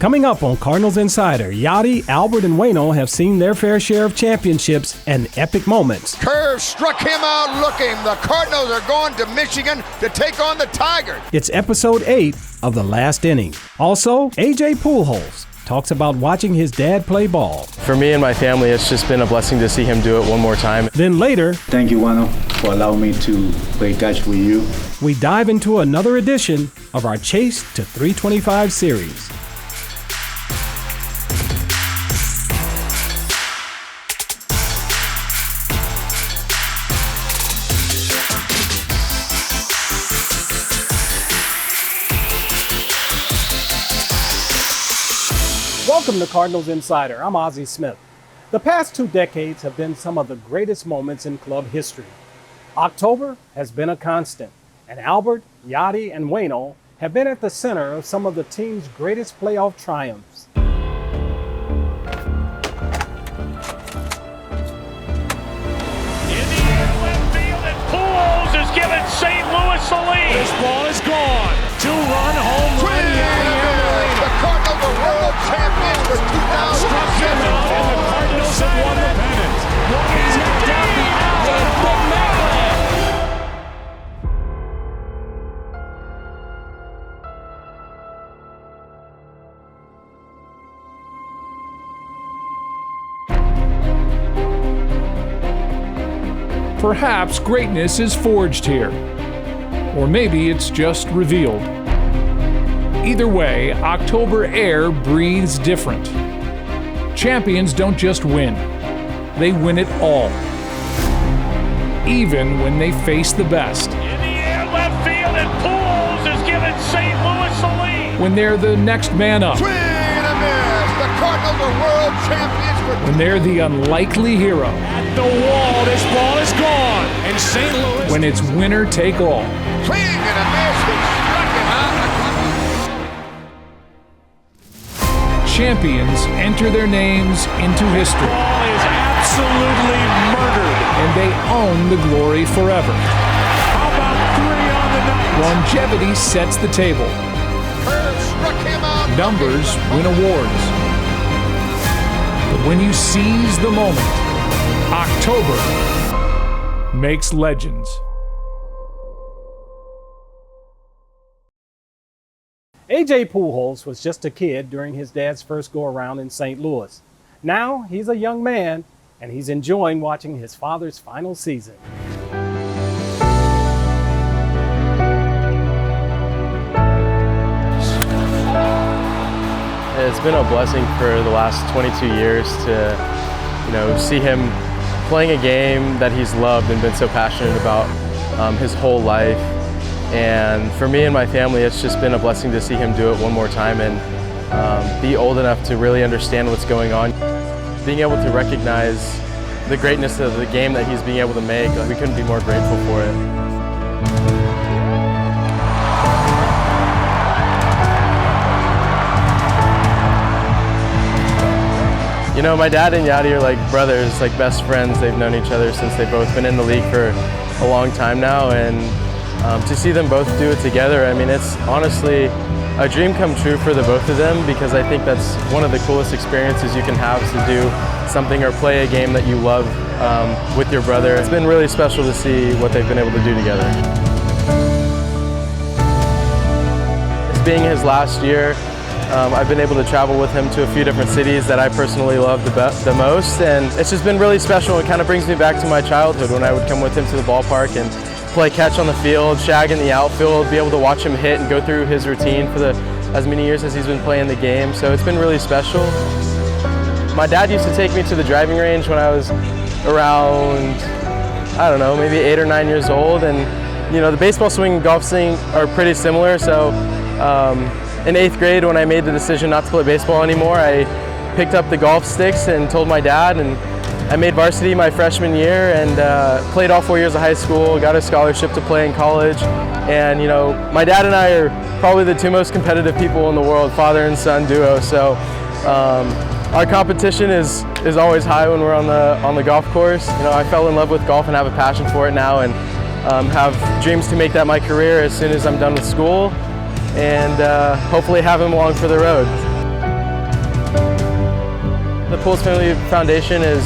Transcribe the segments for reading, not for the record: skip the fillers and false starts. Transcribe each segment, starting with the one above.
Coming up on Cardinals Insider, Yadi, Albert, and Waino have seen their fair share of championships and epic moments. Curve struck him out looking. The Cardinals are going to Michigan to take on the Tigers. It's episode 8 of The Last Inning. Also, A.J. Pujols talks about watching his dad play ball. For me and my family, it's just been a blessing to see him do it one more time. Then later, thank you, Waino, for allowing me to play catch with you. We dive into another edition of our Chase to 325 series. Welcome to Cardinals Insider. I'm Ozzie Smith. The past 2 decades have been some of the greatest moments in club history. October has been a constant, and Albert, Yadi, and Waino have been at the center of some of the team's greatest playoff triumphs. In the air, left field, and Pujols has given St. Louis the lead. This ball is gone. 2-run home run. The Cardinals are world champions for 2007. And the Cardinals have won the pennant. He's knocked out the outlet. Perhaps greatness is forged here. Or maybe it's just revealed. Either way, October air breathes different. Champions don't just win, they win it all. Even when they face the best. In the air, left field, and Pujols has given St. Louis the lead. When they're the next man up. Swing and a miss. The Cardinals are world champions for When they're the unlikely hero. At the wall, this ball is gone. And St. Louis. When it's winner take all. swing and a miss. He struck him out. Champions enter their names into history. Ball is absolutely murdered. And they own the glory forever. How about 3 on the night? Longevity sets the table. Curve struck him out. Numbers win awards. But when you seize the moment, October makes legends. A.J. Pujols was just a kid during his dad's first go-around in St. Louis. Now he's a young man, and he's enjoying watching his father's final season. It's been a blessing for the last 22 years to, see him playing a game that he's loved and been so passionate about his whole life. And for me and my family, it's just been a blessing to see him do it one more time and be old enough to really understand what's going on. Being able to recognize the greatness of the game that he's being able to make, we couldn't be more grateful for it. My dad and Yadi are like brothers, like best friends. They've known each other since they've both been in the league for a long time now, and to see them both do it together, it's honestly a dream come true for the both of them, because I think that's one of the coolest experiences you can have, is to do something or play a game that you love with your brother. It's been really special to see what they've been able to do together. It's being his last year. I've been able to travel with him to a few different cities that I personally love the most, and it's just been really special. It kind of brings me back to my childhood when I would come with him to the ballpark and play catch on the field, shag in the outfield, be able to watch him hit and go through his routine for as many years as he's been playing the game. So it's been really special. My dad used to take me to the driving range when I was around, maybe 8 or 9 years old, and the baseball swing and golf swing are pretty similar. So in 8th grade, when I made the decision not to play baseball anymore, I picked up the golf sticks and told my dad, and I made varsity my freshman year and played all 4 years of high school, got a scholarship to play in college. And my dad and I are probably the 2 most competitive people in the world, father and son duo. So our competition is always high when we're on the golf course. I fell in love with golf and have a passion for it now, and have dreams to make that my career as soon as I'm done with school, and hopefully have him along for the road. Pujols Family Foundation is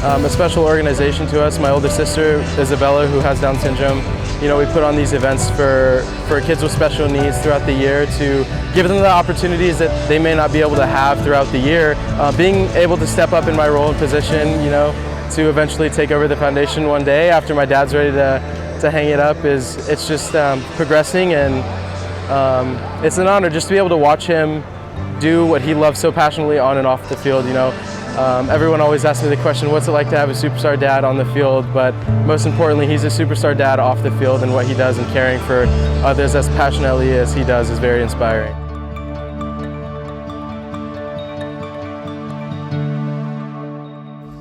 a special organization to us. My older sister, Isabella, who has Down syndrome, you know, we put on these events for kids with special needs throughout the year to give them the opportunities that they may not be able to have throughout the year. Being able to step up in my role and position, you know, to eventually take over the foundation one day after my dad's ready to hang it up it's just progressing, and it's an honor just to be able to watch him do what he loves so passionately on and off the field. You know, everyone always asks me the question, what's it like to have a superstar dad on the field? But most importantly, he's a superstar dad off the field, and what he does in caring for others as passionately as he does is very inspiring.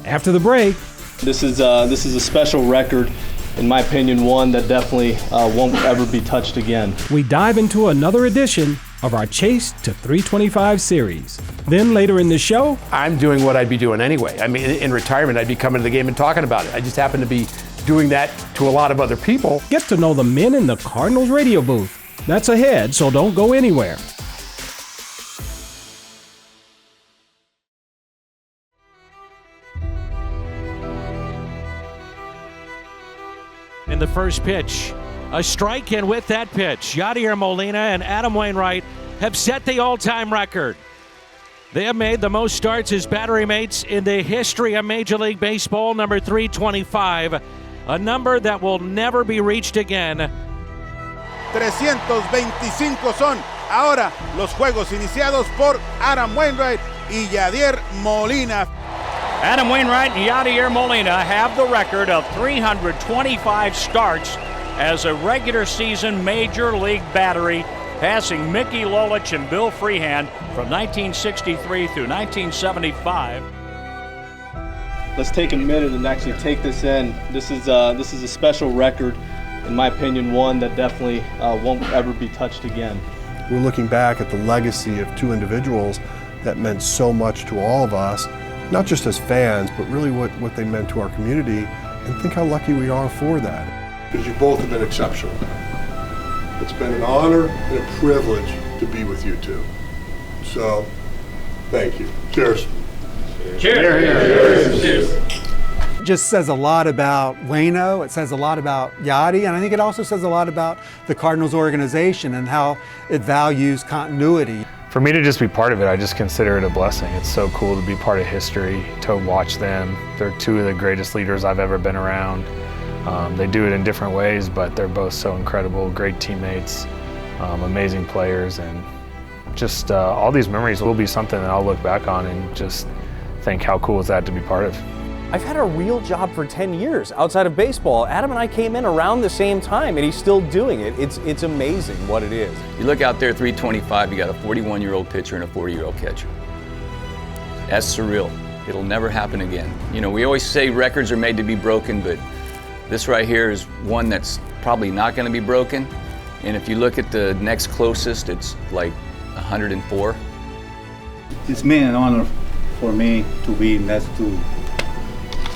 After the break, This is a special record, in my opinion, one that definitely won't ever be touched again. we dive into another edition of our Chase to 325 series. Then later in the show, I'm doing what I'd be doing anyway. I mean, in retirement, I'd be coming to the game and talking about it. I just happen to be doing that to a lot of other people. get to know the men in the Cardinals radio booth. That's ahead, so don't go anywhere. In the first pitch, a strike, and with that pitch, Yadier, Molina, and Adam Wainwright have set the all-time record. They have made the most starts as battery mates in the history of Major League Baseball, number 325, a number that will never be reached again. 325 son ahora los juegos iniciados por Adam Wainwright y Yadier Molina. Adam Wainwright and Yadier Molina have the record of 325 starts as a regular season Major League battery, passing Mickey Lolich and Bill Freehand from 1963 through 1975. Let's take a minute and actually take this in. This is a special record, in my opinion, one that definitely won't ever be touched again. We're looking back at the legacy of two individuals that meant so much to all of us, not just as fans, but really what they meant to our community, and think how lucky we are for that. Because you both have been exceptional. It's been an honor and a privilege to be with you two. So, thank you. Cheers. Cheers. Cheers. Just says a lot about Waino, it says a lot about Yadi, and I think it also says a lot about the Cardinals organization and how it values continuity. For me to just be part of it, I just consider it a blessing. It's so cool to be part of history, to watch them. They're two of the greatest leaders I've ever been around. They do it in different ways, but they're both so incredible, great teammates, amazing players, and just all these memories will be something that I'll look back on and just think how cool is that to be part of. I've had a real job for 10 years outside of baseball. Adam and I came in around the same time, and he's still doing it. It's amazing what it is. You look out there, 325, you got a 41-year-old pitcher and a 40-year-old catcher. That's surreal. It'll never happen again. You know, we always say records are made to be broken, but this right here is one that's probably not going to be broken. And if you look at the next closest, it's like 104. It's been an honor for me to be next to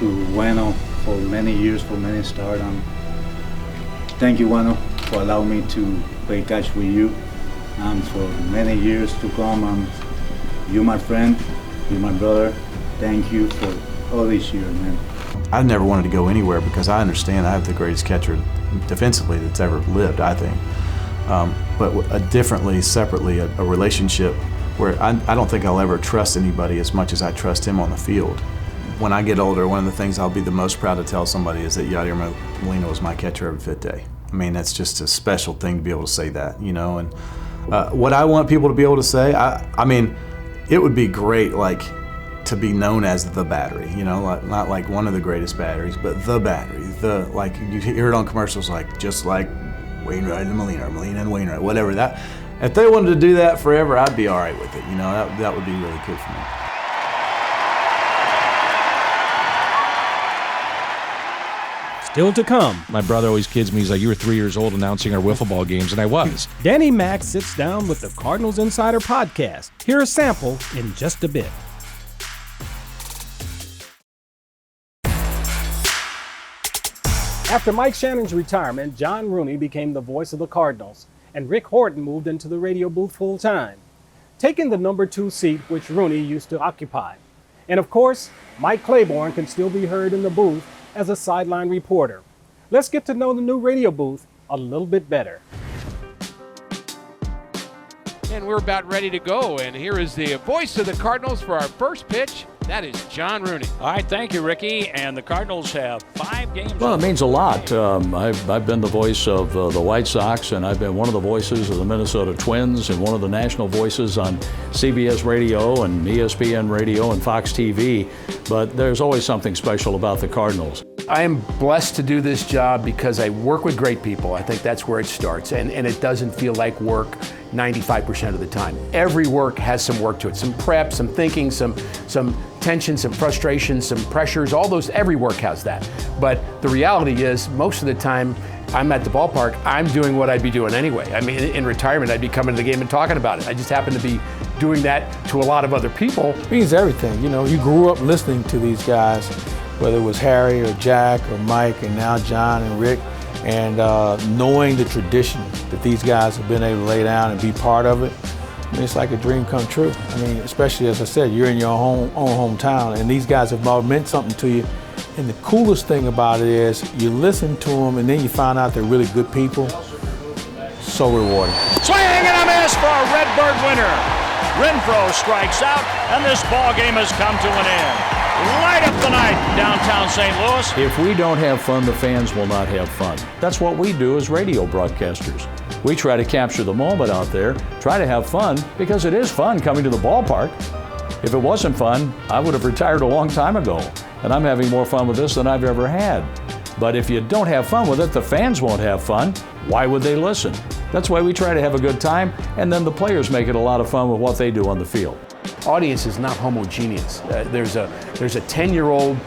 Waino for many years, for many starts. Thank you, Waino, for allowing me to play catch with you. For many years to come, you're my friend, you're my brother. Thank you for all these years, man. I never wanted to go anywhere because I understand I have the greatest catcher defensively that's ever lived, I think. But differently, separately, a relationship where I don't think I'll ever trust anybody as much as I trust him on the field. When I get older, one of the things I'll be the most proud to tell somebody is that Yadier Molina was my catcher every fifth day. I mean, that's just a special thing to be able to say that, you know. And what I want people to be able to say, I mean, it would be great, like, to be known as the battery, you know, not like one of the greatest batteries, but the battery. Like you hear it on commercials, like just like Wainwright and Molina, or Molina and Wainwright, whatever. That if they wanted to do that forever, I'd be all right with it. You know, that would be really cool for me. Still to come. My brother always kids me. He's like, "You were 3 years old announcing our wiffle ball games," and I was. Danny Mack sits down with the Cardinals Insider podcast. Hear a sample in just a bit. After Mike Shannon's retirement, John Rooney became the voice of the Cardinals, and Rick Horton moved into the radio booth full-time, taking the number 2 seat which Rooney used to occupy. And of course, Mike Claiborne can still be heard in the booth as a sideline reporter. Let's get to know the new radio booth a little bit better. And we're about ready to go. And here is the voice of the Cardinals for our first pitch. That is John Rooney. All right, thank you, Ricky. And the Cardinals have 5 games. Well, it means a lot. I've been the voice of the White Sox, and I've been one of the voices of the Minnesota Twins, and one of the national voices on CBS Radio and ESPN Radio and Fox TV. But there's always something special about the Cardinals. I am blessed to do this job because I work with great people. I think that's where it starts, and it doesn't feel like work 95% of the time. Every work has some work to it, some prep, some thinking, some tension, some frustration, some pressures, all those, every work has that. But the reality is, most of the time, I'm at the ballpark, I'm doing what I'd be doing anyway. I mean, in retirement, I'd be coming to the game and talking about it. I just happen to be doing that to a lot of other people. It means everything. You know, you grew up listening to these guys, whether it was Harry or Jack or Mike and now John and Rick, and knowing the tradition that these guys have been able to lay down and be part of it, I mean, it's like a dream come true. I mean, especially as I said, you're in your own hometown, and these guys have all meant something to you. And the coolest thing about it is you listen to them, and then you find out they're really good people. So rewarding. Swing and a miss for a Redbird winner. Renfroe strikes out, and this ball game has come to an end. Light up the night downtown St. Louis. If we don't have fun, the fans will not have fun. That's what we do as radio broadcasters. We try to capture the moment out there, try to have fun, because it is fun coming to the ballpark. If it wasn't fun, I would have retired a long time ago, and I'm having more fun with this than I've ever had. But if you don't have fun with it, the fans won't have fun. Why would they listen? That's why we try to have a good time, and then the players make it a lot of fun with what they do on the field. Audience is not homogeneous. There's a 10-year-old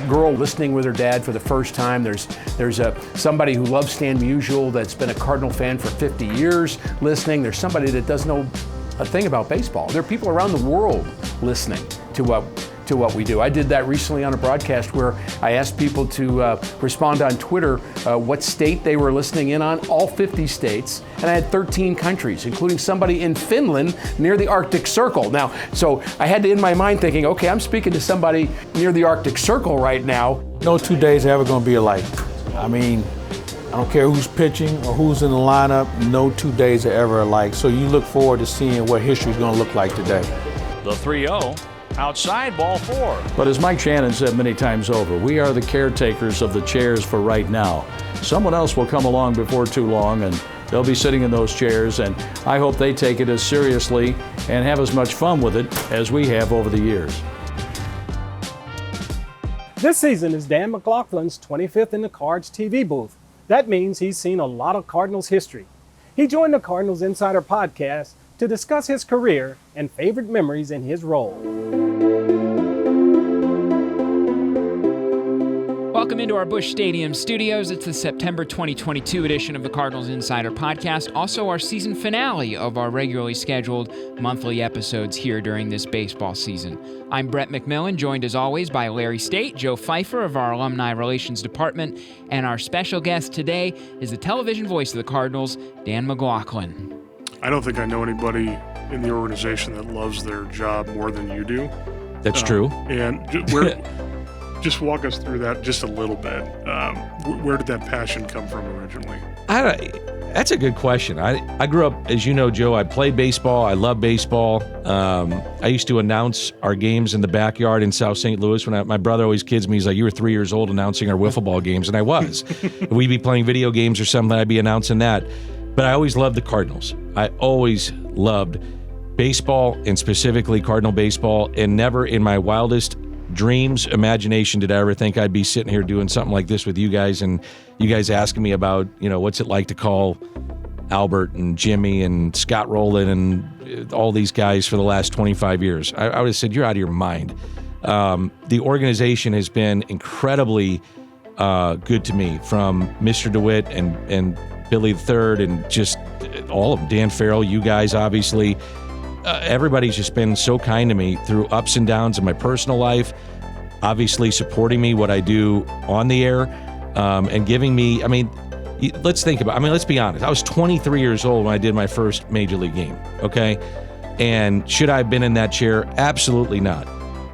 girl listening with her dad for the first time. There's somebody who loves Stan Musial that's been a Cardinal fan for 50 years listening. There's somebody that doesn't know a thing about baseball. There are people around the world listening to what we do. I did that recently on a broadcast where I asked people to respond on Twitter what state they were listening in on, all 50 states, and I had 13 countries, including somebody in Finland near the Arctic Circle. Now, so I had to, in my mind, thinking, okay, I'm speaking to somebody near the Arctic Circle right now. No 2 days are ever going to be alike. I mean, I don't care who's pitching or who's in the lineup, no 2 days are ever alike. So you look forward to seeing what history is going to look like today. The 3-0. Outside, ball 4. But as Mike Shannon said many times over, we are the caretakers of the chairs for right now. Someone else will come along before too long, and they'll be sitting in those chairs, and I hope they take it as seriously and have as much fun with it as we have over the years. This season is Dan McLaughlin's 25th in the Cards TV booth. That means he's seen a lot of Cardinals history. He joined the Cardinals Insider podcast to discuss his career and favorite memories in his role. Welcome into our Busch Stadium studios. It's the September 2022 edition of the Cardinals Insider Podcast, also our season finale of our regularly scheduled monthly episodes here during this baseball season. I'm Brett McMillan, joined as always by Larry State, Joe Pfeiffer of our Alumni Relations Department, and our special guest today is the television voice of the Cardinals, Dan McLaughlin. I don't think I know anybody in the organization that loves their job more than you do. That's true. And just walk us through that just a little bit. Where did that passion come from originally? That's a good question. I grew up, as you know, Joe, I played baseball. I love baseball. I used to announce our games in the backyard in South St. Louis. My brother always kids me. He's like, you were 3 years old announcing our wiffle ball games, and I was. We'd be playing video games or something, I'd be announcing that. But I always loved the Cardinals. I always loved baseball, and specifically Cardinal baseball, and never in my wildest dreams, imagination did I ever think I'd be sitting here doing something like this with you guys, and you guys asking me about, what's it like to call Albert and Jimmy and Scott Rowland and all these guys for the last 25 years. I would have said, you're out of your mind. The organization has been incredibly good to me, from Mr. DeWitt and Billy III and just all of them, Dan Farrell, you guys, obviously. Everybody's just been so kind to me through ups and downs in my personal life, obviously supporting me, what I do on the air, and giving me, let's be honest. I was 23 years old when I did my first Major League game, okay? And should I have been in that chair? Absolutely not.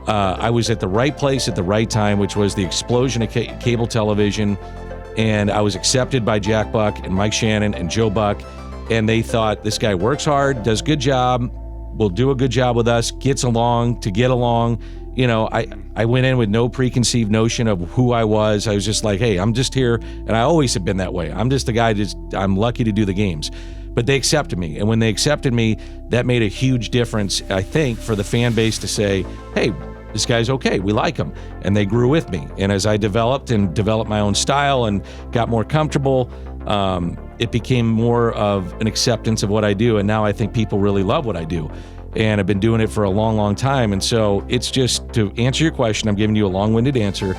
I was at the right place at the right time, which was the explosion of cable television, and I was accepted by Jack Buck and Mike Shannon and Joe Buck, and they thought, this guy works hard, does a good job, will do a good job with us, gets along to get along. You know, I went in with no preconceived notion of who I was. I was just like, hey, I'm just here, and I always have been that way. I'm just the guy, I'm lucky to do the games. But they accepted me, and when they accepted me, that made a huge difference, I think, for the fan base to say, hey, this guy's okay, we like him. And they grew with me. And as I developed my own style and got more comfortable, it became more of an acceptance of what I do. And now I think people really love what I do. And I've been doing it for a long, long time. And so it's just, to answer your question, I'm giving you a long-winded answer.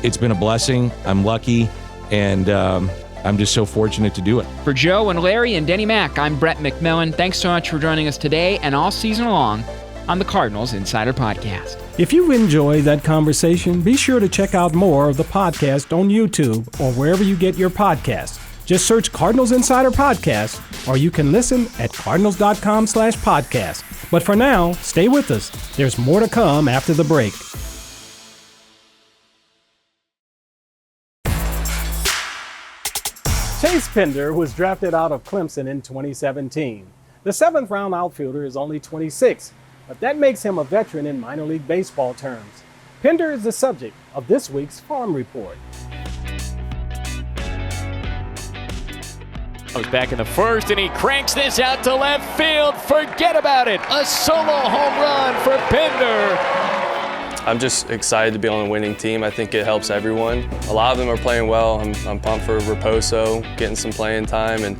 It's been a blessing. I'm lucky. And I'm just so fortunate to do it. For Joe and Larry and Denny Mack, I'm Brett McMillan. Thanks so much for joining us today and all season long on the Cardinals Insider Podcast. If you've enjoyed that conversation, be sure to check out more of the podcast on YouTube or wherever you get your podcasts. Just search Cardinals Insider Podcast, or you can listen at cardinals.com/podcast. But for now, stay with us. There's more to come after the break. Chase Pender was drafted out of Clemson in 2017. The 7th-round outfielder is only 26, but that makes him a veteran in minor league baseball terms. Pender is the subject of this week's Farm Report. Goes back in the first, and he cranks this out to left field. Forget about it. A solo home run for Pender. I'm just excited to be on a winning team. I think it helps everyone. A lot of them are playing well. I'm pumped for Raposo, getting some playing time and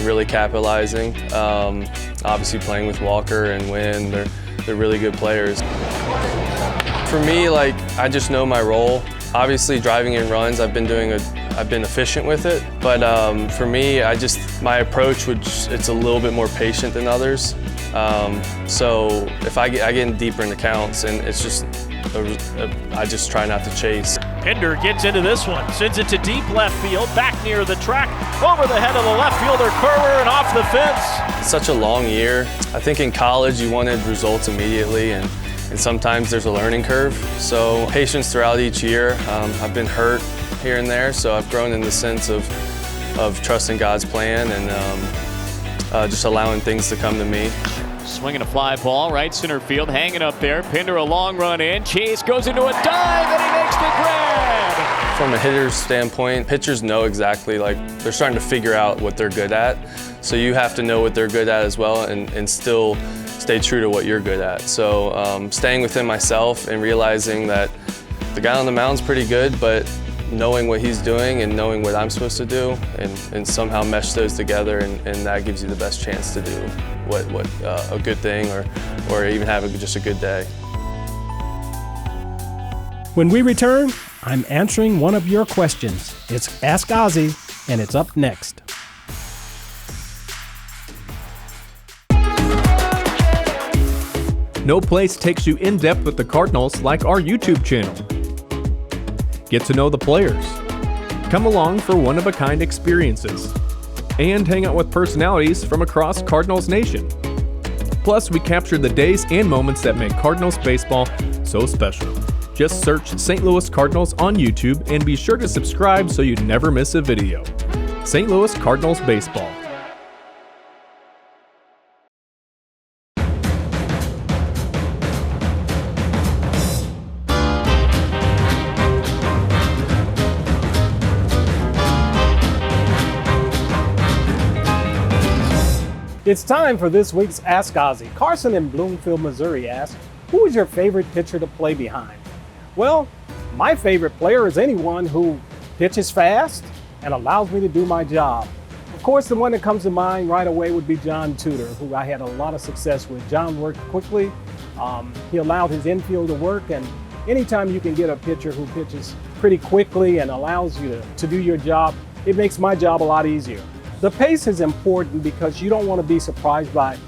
really capitalizing. Obviously playing with Walker and Wynn, they're really good players. For me, like, I just know my role. Obviously driving in runs, I've been efficient with it, but for me, my approach it's a little bit more patient than others. So if I get in deeper in the counts, and it's just, I just try not to chase. Pender gets into this one, sends it to deep left field, back near the track, over the head of the left fielder Kerber and off the fence. It's such a long year. I think in college you wanted results immediately, and sometimes there's a learning curve. So patience throughout each year. I've been hurt here and there, so I've grown in the sense of trusting God's plan and just allowing things to come to me. Swinging a fly ball, right center field, hanging up there. Pender a long run in. Chase goes into a dive, and he makes the grab. From a hitter's standpoint, pitchers know exactly, like, they're starting to figure out what they're good at. So you have to know what they're good at as well, and still stay true to what you're good at. So staying within myself and realizing that the guy on the mound's pretty good, but knowing what he's doing and knowing what I'm supposed to do, and somehow mesh those together, and that gives you the best chance to do what a good thing, or even have just a good day. When we return, I'm answering one of your questions. It's Ask Ozzie, and it's up next. No place takes you in depth with the Cardinals like our YouTube channel. Get to know the players, come along for one-of-a-kind experiences, and hang out with personalities from across Cardinals Nation. Plus, we capture the days and moments that make Cardinals baseball so special. Just search St. Louis Cardinals on YouTube and be sure to subscribe so you never miss a video. St. Louis Cardinals Baseball. It's time for this week's Ask Ozzie. Carson in Bloomfield, Missouri asks, who is your favorite pitcher to play behind? Well, my favorite player is anyone who pitches fast and allows me to do my job. Of course, the one that comes to mind right away would be John Tudor, who I had a lot of success with. John worked quickly. He allowed his infield to work, and anytime you can get a pitcher who pitches pretty quickly and allows you to do your job, it makes my job a lot easier. The pace is important because you don't want to be surprised by,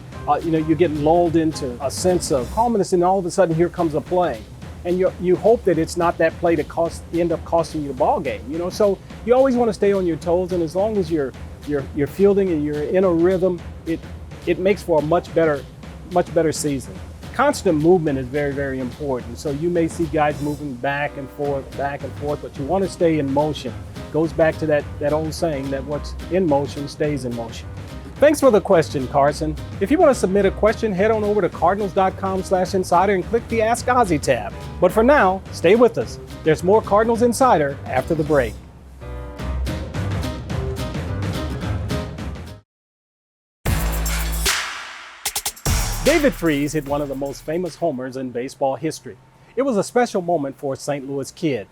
you're getting lulled into a sense of calmness, and all of a sudden here comes a play. And you hope that it's not that play to end up costing you the ball game. So you always want to stay on your toes, and as long as you're fielding and you're in a rhythm, it makes for a much better season. Constant movement is very, very important. So you may see guys moving back and forth, but you want to stay in motion. Goes back to that old saying that what's in motion stays in motion. Thanks for the question, Carson. If you want to submit a question, head on over to cardinals.com/insider and click the Ask Ozzie tab. But for now, stay with us. There's more Cardinals Insider after the break. David Freese hit one of the most famous homers in baseball history. It was a special moment for a St. Louis kid.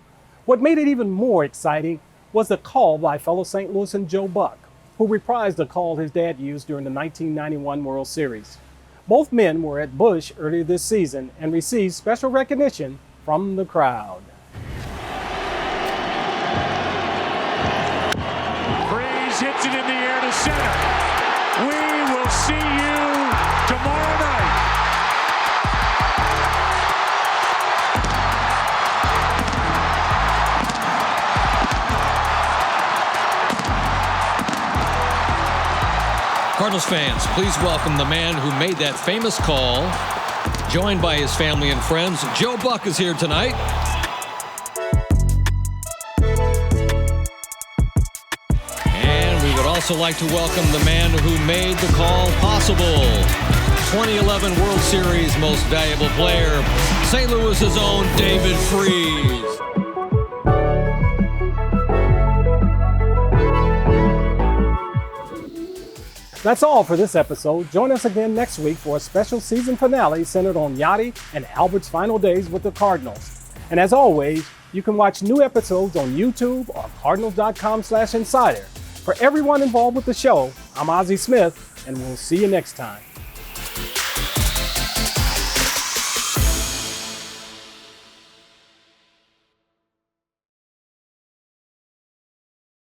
What made it even more exciting was the call by fellow St. Louisan Joe Buck, who reprised the call his dad used during the 1991 World Series. Both men were at Busch earlier this season and received special recognition from the crowd. Freese hits it in the air to center. We will see you tomorrow night. Cardinals fans, please welcome the man who made that famous call. Joined by his family and friends, Joe Buck is here tonight. And we would also like to welcome the man who made the call possible. 2011 World Series Most Valuable Player, St. Louis's own David Freese. That's all for this episode. Join us again next week for a special season finale centered on Yadi and Albert's final days with the Cardinals. And as always, you can watch new episodes on YouTube or cardinals.com/insider. For everyone involved with the show, I'm Ozzie Smith, and we'll see you next time.